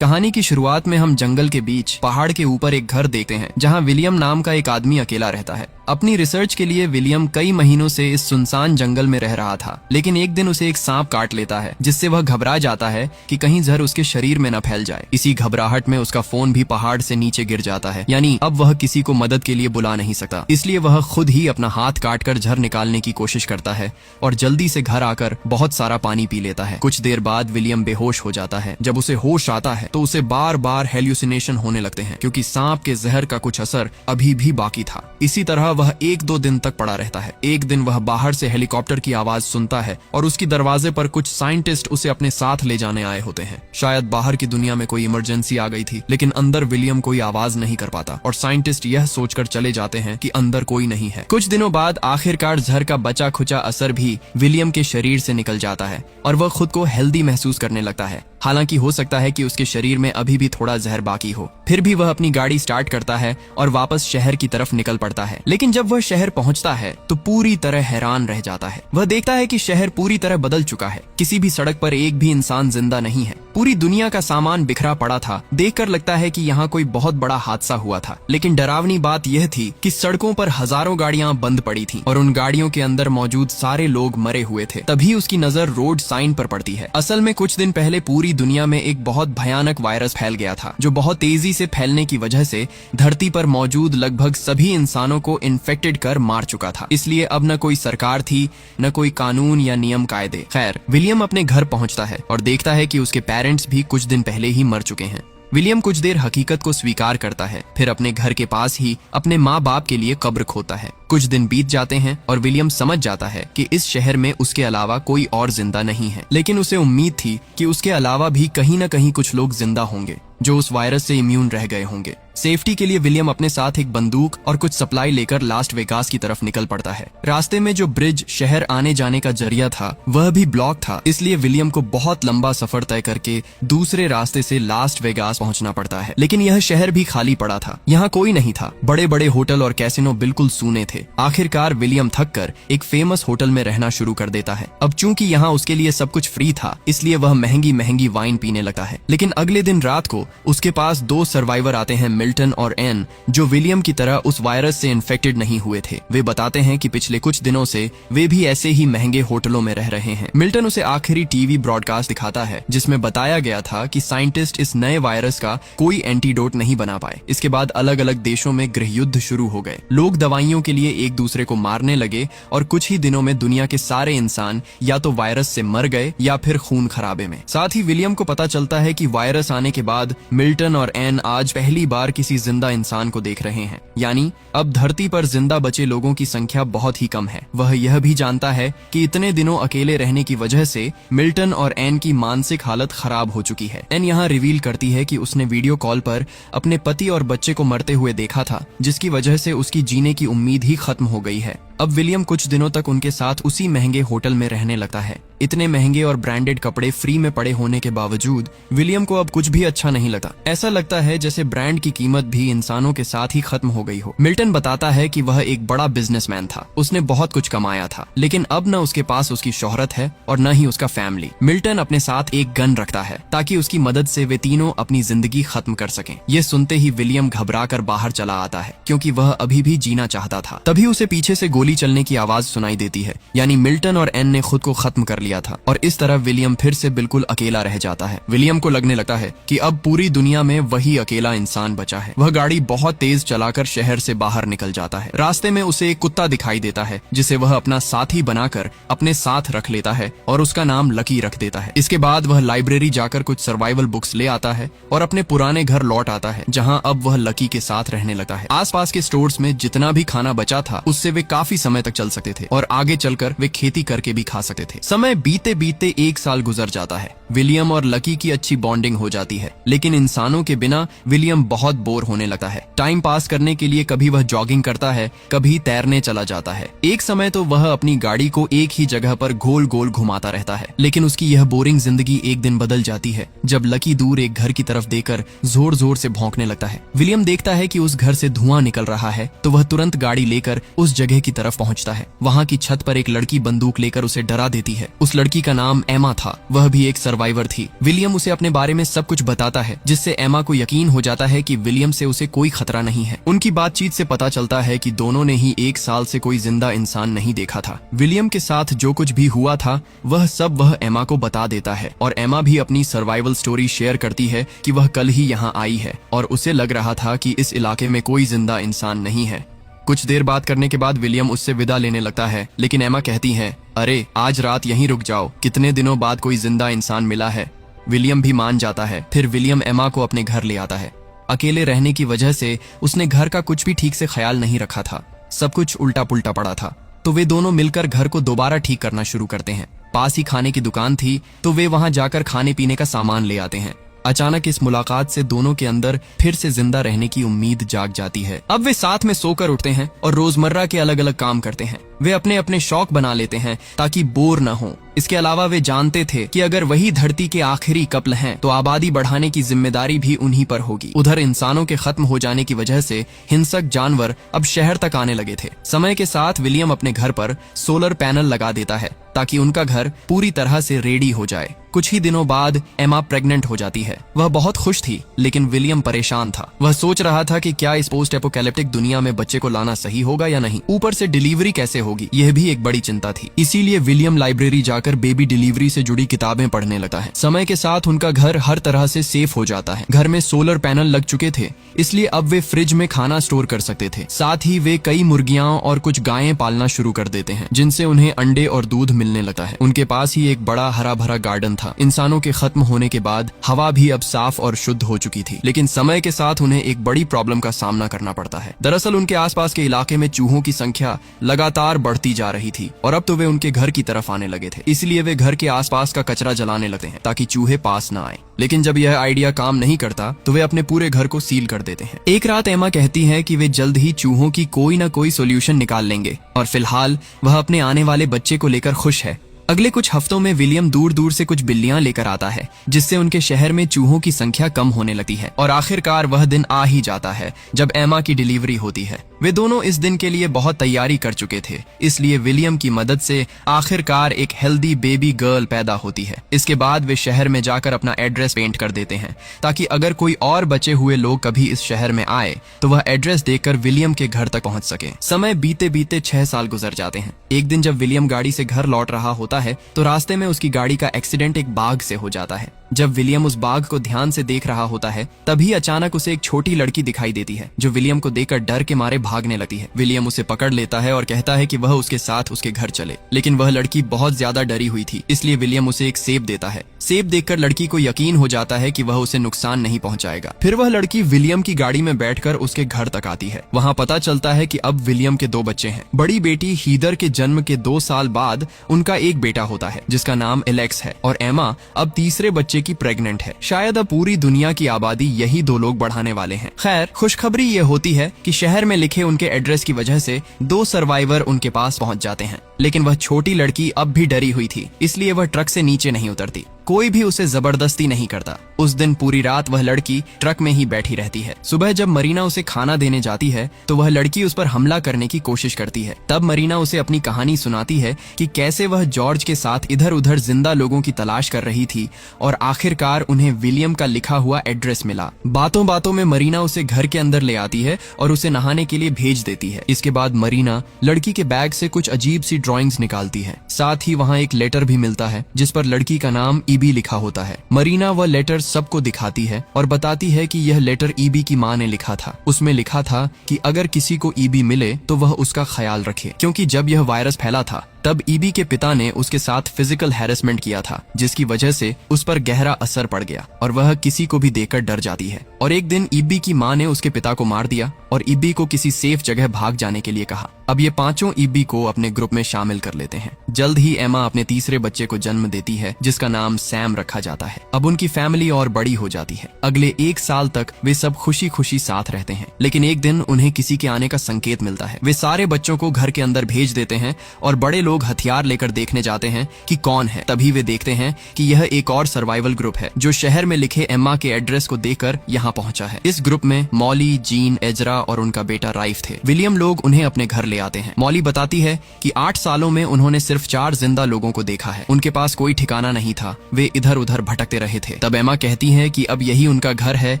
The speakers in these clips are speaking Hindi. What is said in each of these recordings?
कहानी की शुरुआत में हम जंगल के बीच पहाड़ के ऊपर एक घर देखते हैं जहां विलियम नाम का एक आदमी अकेला रहता है। अपनी रिसर्च के लिए विलियम कई महीनों से इस सुनसान जंगल में रह रहा था, लेकिन एक दिन उसे एक सांप काट लेता है जिससे वह घबरा जाता है कि कहीं जहर उसके शरीर में न फैल जाए। इसी घबराहट में उसका फोन भी पहाड़ से नीचे गिर जाता है, यानी अब वह किसी को मदद के लिए बुला नहीं सकता। इसलिए वह खुद ही अपना हाथ काटकर जहर निकालने की कोशिश करता है और जल्दी से घर आकर बहुत सारा पानी पी लेता है। कुछ देर बाद विलियम बेहोश हो जाता है। जब उसे होश आता है तो उसे बार बार हेल्यूसिनेशन होने लगते हैं, क्योंकि सांप के जहर का कुछ असर अभी भी बाकी था। इसी तरह वह 1-2 दिन तक पड़ा रहता है। एक दिन वह बाहर से हेलीकॉप्टर की आवाज सुनता है और उसकी दरवाजे पर कुछ साइंटिस्ट उसे अपने साथ ले जाने आए होते हैं। शायद बाहर की दुनिया में कोई इमरजेंसी आ गई थी, लेकिन अंदर विलियम कोई आवाज नहीं कर पाता और साइंटिस्ट यह सोचकर चले जाते हैं कि अंदर कोई नहीं है। कुछ दिनों बाद आखिरकार जहर का बचा खुचा असर भी विलियम के शरीर से निकल जाता है और वह खुद को हेल्दी महसूस करने लगता है। हालांकि हो सकता है कि उसके शरीर में अभी भी थोड़ा जहर बाकी हो। फिर भी वह अपनी गाड़ी स्टार्ट करता है और वापस शहर की तरफ निकल पड़ता है। लेकिन जब वह शहर पहुंचता है तो पूरी तरह हैरान रह जाता है। वह देखता है कि शहर पूरी तरह बदल चुका है। किसी भी सड़क पर एक भी इंसान जिंदा नहीं है। पूरी दुनिया का सामान बिखरा पड़ा था। देखकर लगता है कि यहाँ कोई बहुत बड़ा हादसा हुआ था। लेकिन डरावनी बात यह थी कि सड़कों पर हजारों गाड़ियां बंद पड़ी थीं और उन गाड़ियों के अंदर मौजूद सारे लोग मरे हुए थे। तभी उसकी नजर रोड साइन पर पड़ती है। असल में कुछ दिन पहले पूरी दुनिया में एक बहुत भयानक वायरस फैल गया था, जो बहुत तेजी से फैलने की वजह से धरती पर मौजूद लगभग सभी इंसानों को इन्फेक्टेड कर मार चुका था। इसलिए अब न कोई सरकार थी, न कोई कानून या नियम कायदे। खैर, विलियम अपने घर पहुंचता है और देखता है कि उसके पेरेंट्स भी कुछ दिन पहले ही मर चुके हैं। विलियम कुछ देर हकीकत को स्वीकार करता है, फिर अपने घर के पास ही अपने माँ बाप के लिए कब्र खोदता है। कुछ दिन बीत जाते हैं और विलियम समझ जाता है कि इस शहर में उसके अलावा कोई और जिंदा नहीं है। लेकिन उसे उम्मीद थी कि उसके अलावा भी कहीं न कहीं कुछ लोग जिंदा होंगे जो उस वायरस से इम्यून रह गए होंगे। सेफ्टी के लिए विलियम अपने साथ एक बंदूक और कुछ सप्लाई लेकर लास्ट वेगास की तरफ निकल पड़ता है। रास्ते में जो ब्रिज शहर आने जाने का जरिया था वह भी ब्लॉक था, इसलिए विलियम को बहुत लंबा सफर तय करके दूसरे रास्ते से लास्ट वेगास पहुंचना पड़ता है। लेकिन यह शहर भी खाली पड़ा था। यहाँ कोई नहीं था। बड़े बड़े होटल और कैसीनो बिल्कुल सूने थे। आखिरकार विलियम थककर एक फेमस होटल में रहना शुरू कर देता है। अब चूंकि यहाँ उसके लिए सब कुछ फ्री था, इसलिए वह महंगी महंगी वाइन पीने लगता है। लेकिन अगले दिन रात को उसके पास 2 सर्वाइवर आते हैं, मिल्टन और एन, जो विलियम की तरह उस वायरस से इन्फेक्टेड नहीं हुए थे। वे बताते हैं कि पिछले कुछ दिनों से वे भी ऐसे ही महंगे होटलों में रह रहे हैं। मिल्टन उसे आखिरी टीवी ब्रॉडकास्ट दिखाता है जिसमें बताया गया था कि साइंटिस्ट इस नए वायरस का कोई एंटीडोट नहीं बना पाए। इसके बाद अलग अलग देशों में गृह युद्ध शुरू हो गए। लोग दवाइयों के लिए एक दूसरे को मारने लगे और कुछ ही दिनों में दुनिया के सारे इंसान या तो वायरस से मर गए या फिर खून खराबे में। साथ ही विलियम को पता चलता है कि वायरस आने के बाद मिल्टन और एन आज पहली बार किसी जिंदा इंसान को देख रहे हैं, यानी अब धरती पर जिंदा बचे लोगों की संख्या बहुत ही कम है। वह यह भी जानता है कि इतने दिनों अकेले रहने की वजह से मिल्टन और एन की मानसिक हालत खराब हो चुकी है। एन यहाँ रिवील करती है कि उसने वीडियो कॉल पर अपने पति और बच्चे को मरते हुए देखा था, जिसकी वजह से उसकी जीने की उम्मीद ही खत्म हो गई है। अब विलियम कुछ दिनों तक उनके साथ उसी महंगे होटल में रहने लगता है। इतने महंगे और ब्रांडेड कपड़े फ्री में पड़े होने के बावजूद विलियम को अब कुछ भी अच्छा नहीं लगता। ऐसा लगता है जैसे ब्रांड की कीमत भी इंसानों के साथ ही खत्म हो गई हो। मिल्टन बताता है कि वह एक बड़ा बिजनेसमैन था, उसने बहुत कुछ कमाया था, लेकिन अब न उसके पास उसकी शोहरत है और न ही उसका फैमिली। मिल्टन अपने साथ एक गन रखता है ताकि उसकी मदद से वे तीनों अपनी जिंदगी खत्म कर सकें। ये सुनते ही विलियम घबराकर बाहर चला आता है, क्योंकि वह अभी भी जीना चाहता था। तभी उसे पीछे से गोली चलने की आवाज सुनाई देती है, यानी मिल्टन और एन ने खुद को खत्म कर लिया था और इस तरह विलियम फिर से बिल्कुल अकेला रह जाता है। विलियम को लगने लगता है कि अब पूरी दुनिया में वही अकेला इंसान बचा है। वह गाड़ी बहुत तेज चलाकर शहर से बाहर निकल जाता है। रास्ते में उसे एक कुत्ता दिखाई देता है जिसे वह अपना साथी बनाकर अपने साथ रख लेता है और उसका नाम लकी रख देता है। इसके बाद वह लाइब्रेरी जाकर कुछ सर्वाइवल बुक्स ले आता है और अपने पुराने घर लौट आता है, जहाँ अब वह लकी के साथ रहने लगता है। आसपास के स्टोर्स में जितना भी खाना बचा था उससे वे काफी समय तक चल सकते थे और आगे चलकर वे खेती करके भी खा सकते थे। समय बीते बीते 1 साल गुजर जाता है। विलियम और लकी की अच्छी बॉन्डिंग हो जाती है, लेकिन इंसानों के बिना विलियम बहुत बोर होने लगता है। टाइम पास करने के लिए कभी वह जॉगिंग करता है, कभी तैरने चला जाता है। एक समय तो वह अपनी गाड़ी को एक ही जगह पर गोल गोल घुमाता रहता है। लेकिन उसकी यह बोरिंग जिंदगी एक दिन बदल जाती है जब लकी दूर एक घर की तरफ देखकर जोर जोर से भौंकने लगता है। विलियम देखता है कि उस घर से धुआं निकल रहा है, तो वह तुरंत गाड़ी लेकर उस जगह की तरफ पहुंचता है। वहाँ की छत पर एक लड़की बंदूक लेकर उसे डरा देती है। उस लड़की का नाम एमा था। वह भी एक सर्वाइवर थी। विलियम उसे अपने बारे में सब कुछ बताता है, जिससे एमा को यकीन हो जाता है कि विलियम से उसे कोई खतरा नहीं है। उनकी बातचीत से पता चलता है कि दोनों ने ही 1 साल से कोई जिंदा इंसान नहीं देखा था। विलियम के साथ जो कुछ भी हुआ था वह सब वह एमा को बता देता है और एमा भी अपनी सर्वाइवल स्टोरी शेयर करती है कि वह कल ही यहाँ आई है और उसे लग रहा था कि इस इलाके में कोई जिंदा इंसान नहीं है। कुछ देर बात करने के बाद विलियम उससे विदा लेने लगता है, लेकिन एमा कहती है, अरे आज रात यहीं रुक जाओ, कितने दिनों बाद कोई जिंदा इंसान मिला है। विलियम भी मान जाता है। फिर विलियम एमा को अपने घर ले आता है। अकेले रहने की वजह से उसने घर का कुछ भी ठीक से ख्याल नहीं रखा था, सब कुछ उल्टा पुल्टा पड़ा था। तो वे दोनों मिलकर घर को दोबारा ठीक करना शुरू करते हैं। पास ही खाने की दुकान थी तो वे वहां जाकर खाने पीने का सामान ले आते हैं। अचानक इस मुलाकात से दोनों के अंदर फिर से जिंदा रहने की उम्मीद जाग जाती है। अब वे साथ में सोकर उठते हैं और रोजमर्रा के अलग अलग काम करते हैं। वे अपने अपने शौक बना लेते हैं ताकि बोर न हो। इसके अलावा वे जानते थे कि अगर वही धरती के आखिरी कपल हैं तो आबादी बढ़ाने की जिम्मेदारी भी उन्हीं पर होगी। उधर इंसानों के खत्म हो जाने की वजह से हिंसक जानवर अब शहर तक आने लगे थे। समय के साथ विलियम अपने घर पर सोलर पैनल लगा देता है ताकि उनका घर पूरी तरह से रेडी हो जाए। कुछ ही दिनों बाद एमा प्रेग्नेंट हो जाती है। वह बहुत खुश थी, लेकिन विलियम परेशान था। वह सोच रहा था कि क्या इस पोस्ट एपोकैलिप्टिक दुनिया में बच्चे को लाना सही होगा या नहीं। ऊपर से डिलीवरी कैसे होगी, यह भी एक बड़ी चिंता थी। इसीलिए विलियम लाइब्रेरी जाकर बेबी डिलीवरी से जुड़ी किताबें पढ़ने लगता है। समय के साथ उनका घर हर तरह से सेफ हो जाता है। घर में सोलर पैनल लग चुके थे, इसलिए अब वे फ्रिज में खाना स्टोर कर सकते थे। साथ ही वे कई मुर्गियां और कुछ गायें पालना शुरू कर देते हैं, जिनसे उन्हें अंडे और दूध मिलने लगता है। उनके पास ही एक बड़ा हरा भरा गार्डन था। इंसानों के खत्म होने के बाद हवा भी अब साफ और शुद्ध हो चुकी थी, लेकिन समय के साथ उन्हें एक बड़ी प्रॉब्लम का सामना करना पड़ता है। दरअसल उनके आसपास के इलाके में चूहों की संख्या लगातार बढ़ती जा रही थी और अब तो वे उनके घर की तरफ आने लगे थे। इसलिए वे घर के आसपास का कचरा जलाने लगते हैं ताकि चूहे पास न आए। लेकिन जब यह आइडिया काम नहीं करता तो वे अपने पूरे घर को सील कर देते हैं। एक रात एमा कहती है कि वे जल्द ही चूहों की कोई ना कोई सोल्यूशन निकाल लेंगे और फिलहाल वह अपने आने वाले बच्चे को लेकर खुश है। अगले कुछ हफ्तों में विलियम दूर दूर से कुछ बिल्लियां लेकर आता है, जिससे उनके शहर में चूहों की संख्या कम होने लगती है और आखिरकार वह दिन आ ही जाता है जब एमा की डिलीवरी होती है। वे दोनों इस दिन के लिए बहुत तैयारी कर चुके थे, इसलिए विलियम की मदद से आखिरकार एक हेल्दी बेबी गर्ल पैदा होती है। इसके बाद वे शहर में जाकर अपना एड्रेस पेंट कर देते हैं ताकि अगर कोई और बचे हुए लोग कभी इस शहर में आए तो वह एड्रेस देखकर विलियम के घर तक पहुंच सके। समय बीते बीते 6 साल गुजर जाते हैं। एक दिन जब विलियम गाड़ी से घर लौट रहा होता है तो रास्ते में उसकी गाड़ी का एक्सीडेंट एक बाघ से हो जाता है। जब विलियम उस बाघ को ध्यान से देख रहा होता है तभी अचानक उसे एक छोटी लड़की दिखाई देती है, जो विलियम को देखकर डर के मारे भागने लगती है। विलियम उसे पकड़ लेता है और कहता है कि वह उसके साथ उसके घर चले, लेकिन वह लड़की बहुत ज्यादा डरी हुई थी, इसलिए विलियम उसे एक सेब देता है। सेब देखकर लड़की को यकीन हो जाता है कि वह उसे नुकसान नहीं पहुंचाएगा। फिर वह लड़की विलियम की गाड़ी में बैठकर उसके घर तक आती है। वहां पता चलता है कि अब विलियम के 2 बच्चे हैं। बड़ी बेटी हीदर के जन्म के 2 साल बाद उनका एक बेटा होता है जिसका नाम एलेक्स है और एमा अब तीसरे बच्चे की प्रेग्नेंट है। शायद अब पूरी दुनिया की आबादी यही 2 लोग बढ़ाने वाले हैं। खैर, खुशखबरी ये होती है कि शहर में लिखे उनके एड्रेस की वजह से 2 सर्वाइवर उनके पास पहुंच जाते हैं, लेकिन वह छोटी लड़की अब भी डरी हुई थी, इसलिए वह ट्रक से नीचे नहीं उतरती। कोई भी उसे जबरदस्ती नहीं करता। उस दिन पूरी रात वह लड़की ट्रक में ही बैठी रहती है। सुबह जब मरीना उसे खाना देने जाती है तो वह लड़की उस पर हमला करने की कोशिश करती है। तब मरीना उसे अपनी कहानी सुनाती है कि कैसे वह जॉर्ज के साथ इधर उधर जिंदा लोगों की तलाश कर रही थी और आखिरकार उन्हें विलियम का लिखा हुआ एड्रेस मिला। बातों बातों में मरीना उसे घर के अंदर ले आती है और उसे नहाने के लिए भेज देती है। इसके बाद मरीना लड़की के बैग से कुछ अजीब सी ड्राइंग्स निकालती है। साथ ही वहाँ एक लेटर भी मिलता है जिस पर लड़की का नाम ईबी लिखा होता है। मरीना वह लेटर सबको दिखाती है और बताती है कि यह लेटर ईबी की माँ ने लिखा था। उसमें लिखा था कि अगर किसी को ईबी मिले तो वह उसका ख्याल रखे, क्योंकि जब यह वायरस फैला था तब ईबी के पिता ने उसके साथ फिजिकल हैरेसमेंट किया था, जिसकी वजह से उस पर गहरा असर पड़ गया और वह किसी को भी देखकर डर जाती है। और एक दिन ईबी की माँ ने उसके पिता को मार दिया और ईबी को किसी सेफ जगह भाग जाने के लिए कहा। अब ये 5 ईबी को अपने ग्रुप में शामिल कर लेते हैं। जल्द ही एमा अपने तीसरे बच्चे को जन्म देती है जिसका नाम सैम रखा जाता है। अब उनकी फैमिली और बड़ी हो जाती है। अगले 1 साल तक वे सब खुशी खुशी साथ रहते हैं, लेकिन एक दिन उन्हें किसी के आने का संकेत मिलता है। वे सारे बच्चों को घर के अंदर भेज देते हैं और बड़े लोग लोग हथियार लेकर देखने जाते हैं कि कौन है। तभी वे देखते हैं कि यह एक और सर्वाइवल ग्रुप है जो शहर में लिखे एम्मा के एड्रेस को देखकर यहाँ पहुंचा है। इस ग्रुप में मॉली, जीन, एजरा और उनका बेटा राइफ थे। विलियम लोग उन्हें अपने घर ले आते हैं। मॉली बताती है कि 8 सालों में उन्होंने सिर्फ 4 जिंदा लोगों को देखा है। उनके पास कोई ठिकाना नहीं था, वे इधर उधर भटकते रहे थे। तब एम्मा कहती है कि अब यही उनका घर है,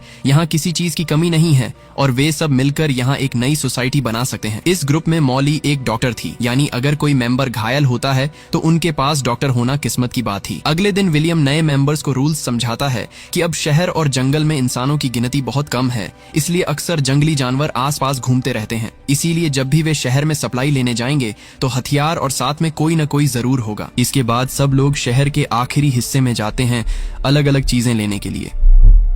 यहाँ किसी चीज की कमी नहीं है और वे सब मिलकर यहाँ एक नई सोसाइटी बना सकते हैं। इस ग्रुप में मॉली एक डॉक्टर थी, यानी अगर कोई मेंबर घायल होता है तो उनके पास डॉक्टर होना किस्मत की बात थी। अगले दिन विलियम नए मेंबर्स को रूल्स समझाता है कि अब शहर और जंगल में इंसानों की गिनती बहुत कम है, इसलिए अक्सर जंगली जानवर आसपास घूमते रहते हैं। इसीलिए जब भी वे शहर में सप्लाई लेने जाएंगे तो हथियार और साथ में कोई न कोई जरूर होगा। इसके बाद सब लोग शहर के आखिरी हिस्से में जाते हैं अलग अलग चीजें लेने के लिए।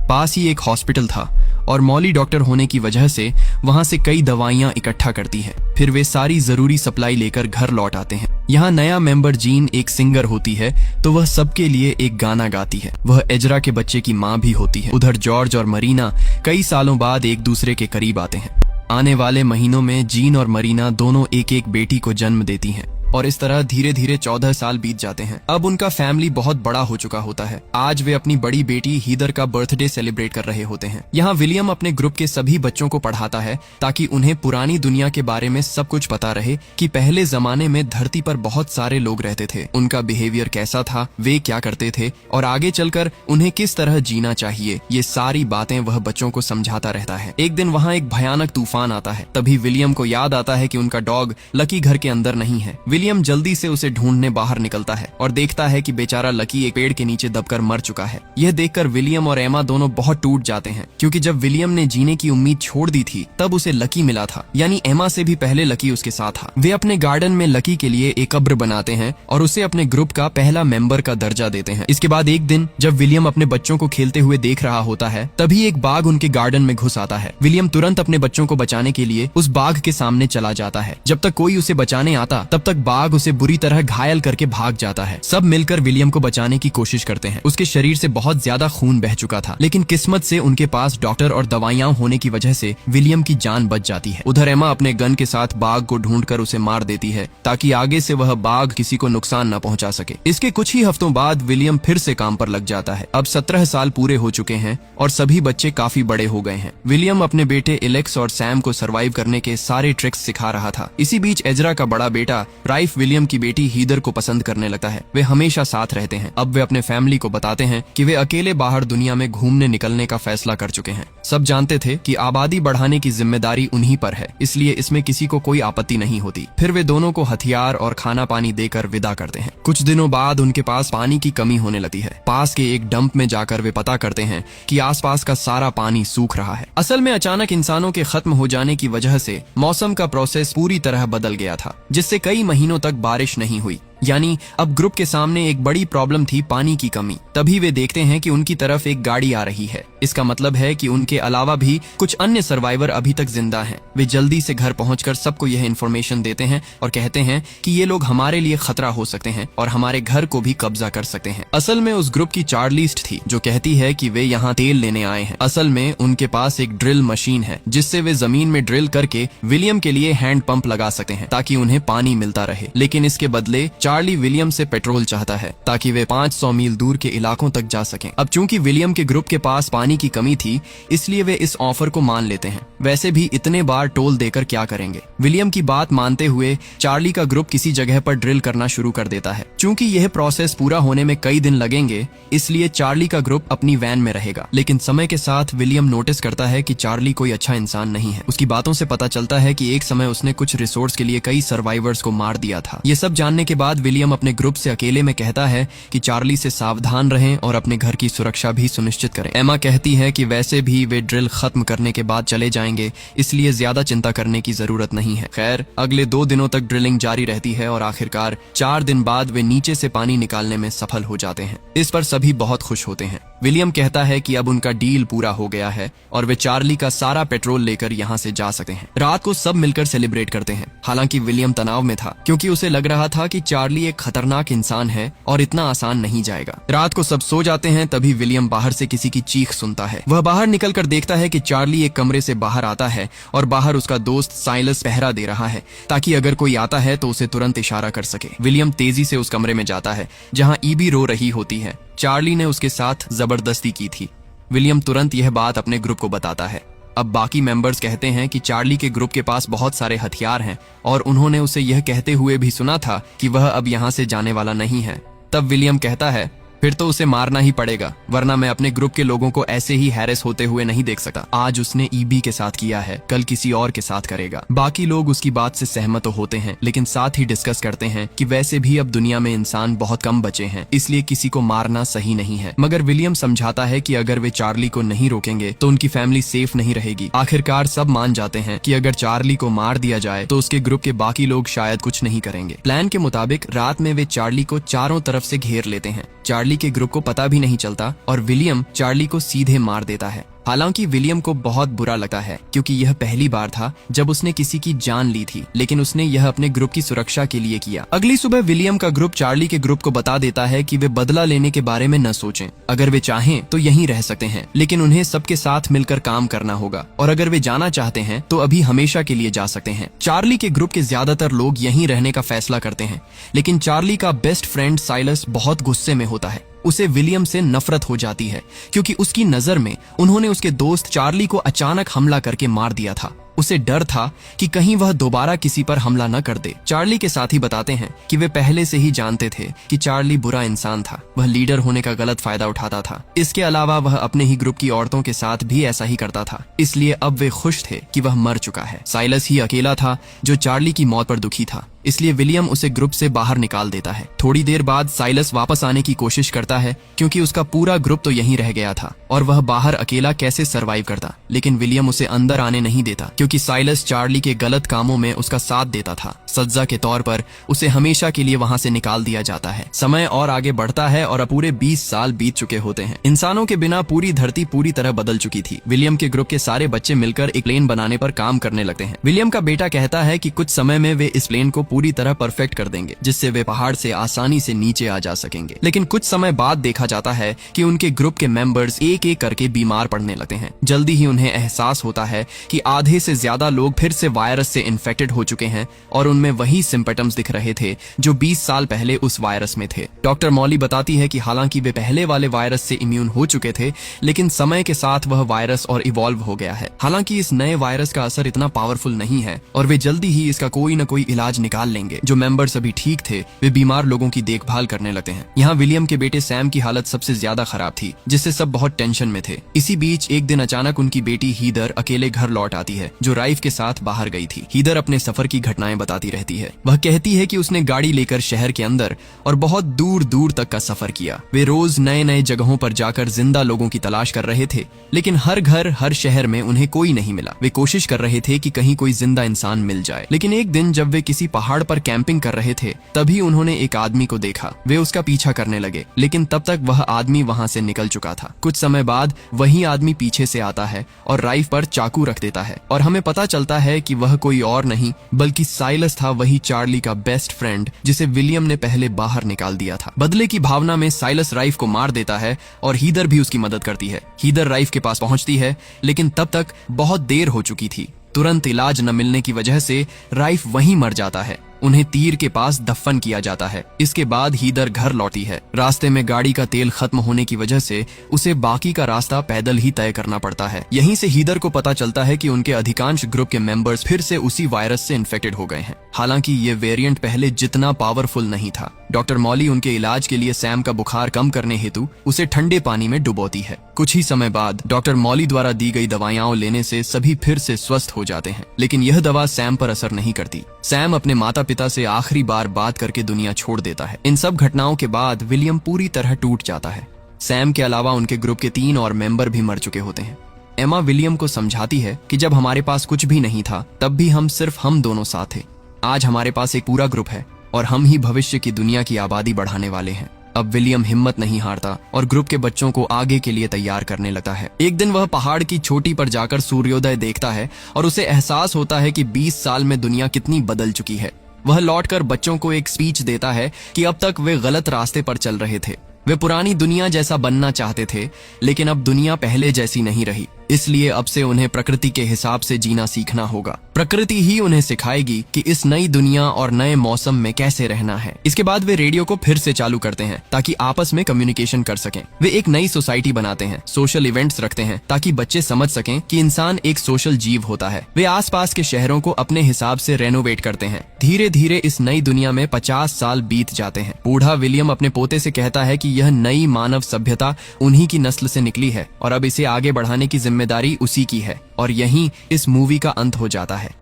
पास ही एक हॉस्पिटल था और मॉली डॉक्टर होने की वजह से वहां से कई दवाइयां इकट्ठा करती है। फिर वे सारी जरूरी सप्लाई लेकर घर लौट आते हैं। यहाँ नया मेंबर जीन एक सिंगर होती है तो वह सबके लिए एक गाना गाती है। वह एजरा के बच्चे की माँ भी होती है। उधर जॉर्ज और मरीना कई सालों बाद एक दूसरे के करीब आते हैं। आने वाले महीनों में जीन और मरीना दोनों एक एक बेटी को जन्म देती हैं और इस तरह धीरे धीरे 14 साल बीत जाते हैं। अब उनका फैमिली बहुत बड़ा हो चुका होता है। आज वे अपनी बड़ी बेटी हीदर का बर्थडे सेलिब्रेट कर रहे होते हैं। यहाँ विलियम अपने ग्रुप के सभी बच्चों को पढ़ाता है ताकि उन्हें पुरानी दुनिया के बारे में सब कुछ पता रहे कि पहले जमाने में धरती पर बहुत सारे लोग रहते थे, उनका बिहेवियर कैसा था, वे क्या करते थे और आगे चलकर उन्हें किस तरह जीना चाहिए। ये सारी बातें वह बच्चों को समझाता रहता है। एक दिन वहाँ एक भयानक तूफान आता है। तभी विलियम को याद आता है कि उनका डॉग लकी घर के अंदर नहीं है। विलियम जल्दी से उसे ढूंढने बाहर निकलता है और देखता है कि बेचारा लकी एक पेड़ के नीचे दबकर मर चुका है। यह देखकर विलियम और एमा दोनों बहुत टूट जाते हैं, क्योंकि जब विलियम ने जीने की उम्मीद छोड़ दी थी तब उसे लकी मिला था, यानी एमा से भी पहले लकी उसके साथ था। वे अपने गार्डन में लकी के लिए एक कब्र बनाते हैं और उसे अपने ग्रुप का पहला मेंबर का दर्जा देते हैं। इसके बाद एक दिन जब विलियम अपने बच्चों को खेलते हुए देख रहा होता है तभी एक बाघ उनके गार्डन में घुस आता है। विलियम तुरंत अपने बच्चों को बचाने के लिए उस बाघ के सामने चला जाता है। जब तक कोई उसे बचाने आता तब तक बाघ उसे बुरी तरह घायल करके भाग जाता है। सब मिलकर विलियम को बचाने की कोशिश करते हैं। उसके शरीर से बहुत ज्यादा खून बह चुका था, लेकिन किस्मत से उनके पास डॉक्टर और दवाइयां होने की वजह से विलियम की जान बच जाती है। उधर एमा अपने गन के साथ बाघ को ढूंढकर उसे मार देती है ताकि आगे से वह बाघ किसी को नुकसान न पहुंचा सके। इसके कुछ ही हफ्तों बाद विलियम फिर से काम पर लग जाता है। अब 17 साल पूरे हो चुके हैं और सभी बच्चे काफी बड़े हो गए हैं। विलियम अपने बेटे एलेक्स और सैम को सरवाइव करने के सारे ट्रिक्स सिखा रहा था। इसी बीच एजरा का बड़ा बेटा राइफ विलियम की बेटी हीदर को पसंद करने लगता है। वे हमेशा साथ रहते हैं। अब वे अपने फैमिली को बताते हैं कि वे अकेले बाहर दुनिया में घूमने निकलने का फैसला कर चुके हैं। सब जानते थे कि आबादी बढ़ाने की जिम्मेदारी उन्हीं पर है, इसलिए इसमें किसी को कोई आपत्ति नहीं होती। फिर वे दोनों को हथियार और खाना पानी देकर विदा करते हैं। कुछ दिनों बाद उनके पास पानी की कमी होने लगती है। पास के एक डंप में जाकर वे पता करते हैं कि आसपास का सारा पानी सूख रहा है। असल में अचानक इंसानों के खत्म हो जाने की वजह से मौसम का प्रोसेस पूरी तरह बदल गया था, जिससे कई महीनों तक बारिश नहीं हुई। यानी अब ग्रुप के सामने एक बड़ी प्रॉब्लम थी, पानी की कमी। तभी वे देखते हैं कि उनकी तरफ एक गाड़ी आ रही है। इसका मतलब है कि उनके अलावा भी कुछ अन्य सर्वाइवर अभी तक जिंदा हैं। वे जल्दी से घर पहुंचकर सबको यह इन्फॉर्मेशन देते हैं और कहते हैं कि ये लोग हमारे लिए खतरा हो सकते हैं और हमारे घर को भी कब्जा कर सकते हैं। असल में उस ग्रुप की चार्लिस्ट थी जो कहती है कि वे यहाँ तेल लेने आए हैं। असल में उनके पास एक ड्रिल मशीन है जिससे वे जमीन में ड्रिल करके विलियम के लिए हैंड पंप लगा सकते हैं ताकि उन्हें पानी मिलता रहे। लेकिन इसके बदले चार्ली विलियम से पेट्रोल चाहता है ताकि वे 500 मील दूर के इलाकों तक जा सकें। अब चूंकि विलियम के ग्रुप के पास पानी की कमी थी, इसलिए वे इस ऑफर को मान लेते हैं। वैसे भी इतने बार टोल देकर क्या करेंगे। विलियम की बात मानते हुए चार्ली का ग्रुप किसी जगह पर ड्रिल करना शुरू कर देता है। चूंकि यह प्रोसेस पूरा होने में कई दिन लगेंगे, इसलिए चार्ली का ग्रुप अपनी वैन में रहेगा। लेकिन समय के साथ विलियम नोटिस करता है कि चार्ली कोई अच्छा इंसान नहीं है। उसकी बातों से पता चलता है कि एक समय उसने कुछ रिसोर्स के लिए कई सर्वाइवर्स को मार दिया था। ये सब जानने के बाद विलियम अपने ग्रुप से अकेले में कहता है कि चार्ली से सावधान रहें और अपने घर की सुरक्षा भी सुनिश्चित करें। एमा कहती है कि वैसे भी वे ड्रिल खत्म करने के बाद चले जाएंगे, इसलिए ज्यादा चिंता करने की जरूरत नहीं है। खैर, अगले 2 दिनों तक ड्रिलिंग जारी रहती है और आखिरकार 4 दिन बाद वे नीचे से पानी निकालने में सफल हो जाते हैं। इस पर सभी बहुत खुश होते हैं। विलियम कहता है कि अब उनका डील पूरा हो गया है और वे चार्ली का सारा पेट्रोल लेकर यहाँ से जा सकते हैं। रात को सब मिलकर सेलिब्रेट करते हैं। हालांकि विलियम तनाव में था क्योंकि उसे लग रहा था कि चार्ली एक खतरनाक इंसान है और इतना आसान नहीं जाएगा। रात को सब सो जाते हैं, तभी विलियम बाहर से किसी की चीख सुनता है। वह बाहर निकलकर देखता है कि चार्ली एक कमरे से बाहर आता है और बाहर उसका दोस्त साइलस पहरा दे रहा है ताकि अगर कोई आता है तो उसे तुरंत इशारा कर सके। विलियम तेजी से उस कमरे में जाता है जहाँ ईबी रो रही होती है। चार्ली ने उसके साथ जबरदस्ती की थी। विलियम तुरंत यह बात अपने ग्रुप को बताता है। अब बाकी मेंबर्स कहते हैं कि चार्ली के ग्रुप के पास बहुत सारे हथियार हैं और उन्होंने उसे यह कहते हुए भी सुना था कि वह अब यहाँ से जाने वाला नहीं है। तब विलियम कहता है, फिर तो उसे मारना ही पड़ेगा, वरना मैं अपने ग्रुप के लोगों को ऐसे ही हैरेस होते हुए नहीं देख सकता। आज उसने ईबी के साथ किया है, कल किसी और के साथ करेगा। बाकी लोग उसकी बात से सहमत तो होते हैं, लेकिन साथ ही डिस्कस करते हैं कि वैसे भी अब दुनिया में इंसान बहुत कम बचे हैं, इसलिए किसी को मारना सही नहीं है। मगर विलियम समझाता है कि अगर वे चार्ली को नहीं रोकेंगे तो उनकी फैमिली सेफ नहीं रहेगी। आखिरकार सब मान जाते हैं कि अगर चार्ली को मार दिया जाए तो उसके ग्रुप के बाकी लोग शायद कुछ नहीं करेंगे। प्लान के मुताबिक रात में वे चार्ली को चारों तरफ से घेर लेते हैं। चार्ली के ग्रुप को पता भी नहीं चलता और विलियम चार्ली को सीधे मार देता है। हालांकि विलियम को बहुत बुरा लगता है क्योंकि यह पहली बार था जब उसने किसी की जान ली थी, लेकिन उसने यह अपने ग्रुप की सुरक्षा के लिए किया। अगली सुबह विलियम का ग्रुप चार्ली के ग्रुप को बता देता है कि वे बदला लेने के बारे में न सोचें। अगर वे चाहें तो यहीं रह सकते हैं, लेकिन उन्हें सबके साथ मिलकर काम करना होगा और अगर वे जाना चाहते हैं तो अभी हमेशा के लिए जा सकते हैं। चार्ली के ग्रुप के ज्यादातर लोग यहीं रहने का फैसला करते हैं, लेकिन चार्ली का बेस्ट फ्रेंड साइलस बहुत गुस्से में होता है। उसे विलियम से नफरत हो जाती है क्योंकि उसकी नजर में उन्होंने उसके दोस्त चार्ली को अचानक हमला करके मार दिया था। उसे डर था कि कहीं वह दोबारा किसी पर हमला न कर दे। चार्ली के साथी बताते हैं कि वे पहले से ही जानते थे कि चार्ली बुरा इंसान था, वह लीडर होने का गलत फायदा उठाता था। इसके अलावा वह अपने ही ग्रुप की औरतों के साथ भी ऐसा ही करता था, इसलिए अब वे खुश थे कि वह मर चुका है। साइलस ही अकेला था जो चार्ली की मौत पर दुखी था, इसलिए विलियम उसे ग्रुप से बाहर निकाल देता है। थोड़ी देर बाद साइलस वापस आने की कोशिश करता है क्योंकि उसका पूरा ग्रुप तो यहीं रह गया था और वह बाहर अकेला कैसे सरवाइव करता, लेकिन विलियम उसे अंदर आने नहीं देता क्योंकि साइलस चार्ली के गलत कामों में उसका साथ देता था। सजा के तौर पर उसे हमेशा के लिए वहां से निकाल दिया जाता है। समय और आगे बढ़ता है और अब पूरे 20 साल बीत चुके होते हैं। इंसानों के बिना पूरी धरती पूरी तरह बदल चुकी थी। विलियम के ग्रुप के सारे बच्चे मिलकर एक प्लेन बनाने पर काम करने लगते हैं। विलियम का बेटा कहता है कि कुछ समय में वे इस प्लेन को पूरी तरह परफेक्ट कर देंगे, जिससे वे पहाड़ से आसानी से नीचे आ जा सकेंगे। लेकिन कुछ समय बाद देखा जाता है कि उनके ग्रुप के मेंबर्स एक एक करके बीमार पड़ने लगते हैं। जल्दी ही उन्हें एहसास होता है कि आधे से ज्यादा लोग फिर से वायरस से इन्फेक्टेड हो चुके हैं और उनमें वही सिम्पटम्स दिख रहे थे जो 20 साल पहले उस वायरस में थे। डॉक्टर मॉली बताती है कि हालांकि वे पहले वाले वायरस से इम्यून हो चुके थे, लेकिन समय के साथ वह वायरस और इवॉल्व हो गया है। हालांकि इस नए वायरस का असर इतना पावरफुल नहीं है और वे जल्दी ही इसका कोई न कोई इलाज निकाल लेंगे। जो मेंबर्स अभी ठीक थे वे बीमार लोगों की देखभाल करने लगते हैं। यहाँ विलियम के बेटे सैम की हालत सबसे ज्यादा खराब थी, जिससे सब बहुत टेंशन में थे। इसी बीच एक दिन अचानक उनकी बेटी हीदर अकेले घर लौट आती है, जो राइफ के साथ बाहर गई थी। हीदर अपने सफर की घटनाएं बताती रहती है। वह कहती है कि उसने गाड़ी लेकर शहर के अंदर और बहुत दूर दूर तक का सफर किया। वे रोज नए नए जगहों पर जाकर जिंदा लोगों की तलाश कर रहे थे, लेकिन हर घर हर शहर में उन्हें कोई नहीं मिला। वे कोशिश कर रहे थे कि कहीं कोई जिंदा इंसान मिल जाए। लेकिन एक दिन जब वे किसी पहाड़ पर कैंपिंग कर रहे थे, तभी उन्होंने एक आदमी को देखा। वे उसका पीछा करने लगे, लेकिन तब तक वह आदमी वहां से निकल चुका था। कुछ समय बाद वही आदमी पीछे से आता है और राइफ पर चाकू रख देता है और हमें पता चलता है कि वह कोई और नहीं बल्कि साइलस था, वही चार्ली का बेस्ट फ्रेंड जिसे विलियम ने पहले बाहर निकाल दिया था। बदले की भावना में साइलस राइफ को मार देता है और हीदर भी उसकी मदद करती है। हीदर राइफ के पास पहुंचती है, लेकिन तब तक बहुत देर हो चुकी थी। तुरंत इलाज न मिलने की वजह से राइफ वहीं मर जाता है। उन्हें तीर के पास दफन किया जाता है। इसके बाद हीदर घर लौटी है। रास्ते में गाड़ी का तेल खत्म होने की वजह से उसे बाकी का रास्ता पैदल ही तय करना पड़ता है। यहीं से हीदर को पता चलता है कि उनके अधिकांश ग्रुप के मेंबर्स फिर से उसी वायरस से इन्फेक्टेड हो गए हैं। हालांकि ये वेरिएंट पहले जितना पावरफुल नहीं था। डॉक्टर मॉली उनके इलाज के लिए सैम का बुखार कम करने हेतु उसे ठंडे पानी में डुबोती है। कुछ ही समय बाद डॉक्टर मॉली द्वारा दी गई दवाइयां लेने से सभी फिर से स्वस्थ हो जाते हैं, लेकिन यह दवा सैम पर असर नहीं करती। सैम अपने माता पिता से आखिरी बार बात करके दुनिया छोड़ देता है। इन सब घटनाओं के बाद विलियम पूरी तरह टूट जाता है। सैम के अलावा उनके ग्रुप के 3 और मेंबर भी मर चुके होते हैं। एमा विलियम को समझाती है कि जब हमारे पास कुछ भी नहीं था तब भी सिर्फ हम दोनों साथ थे। आज हमारे पास एक पूरा ग्रुप है और हम ही भविष्य की दुनिया की आबादी बढ़ाने वाले हैं। अब विलियम हिम्मत नहीं हारता और ग्रुप के बच्चों को आगे के लिए तैयार करने लगता है। एक दिन वह पहाड़ की चोटी पर जाकर सूर्योदय देखता है और उसे एहसास होता है कि 20 साल में दुनिया कितनी बदल चुकी है। वह लौटकर बच्चों को एक स्पीच देता है कि अब तक वे गलत रास्ते पर चल रहे थे। वे पुरानी दुनिया जैसा बनना चाहते थे, लेकिन अब दुनिया पहले जैसी नहीं रही। इसलिए अब से उन्हें प्रकृति के हिसाब से जीना सीखना होगा। प्रकृति ही उन्हें सिखाएगी कि इस नई दुनिया और नए मौसम में कैसे रहना है। इसके बाद वे रेडियो को फिर से चालू करते हैं ताकि आपस में कम्युनिकेशन कर सकें। वे एक नई सोसाइटी बनाते हैं, सोशल इवेंट्स रखते हैं ताकि बच्चे समझ सकें कि इंसान एक सोशल जीव होता है। वे आसपास के शहरों को अपने हिसाब से रेनोवेट करते हैं। धीरे धीरे इस नई दुनिया में 50 साल बीत जाते हैं। बूढ़ा विलियम अपने पोते से कहता है कि यह नई मानव सभ्यता उन्हीं की नस्ल से निकली है और अब इसे आगे बढ़ाने की जिम्मेदारी उसी की है। और यहीं इस मूवी का अंत हो जाता है।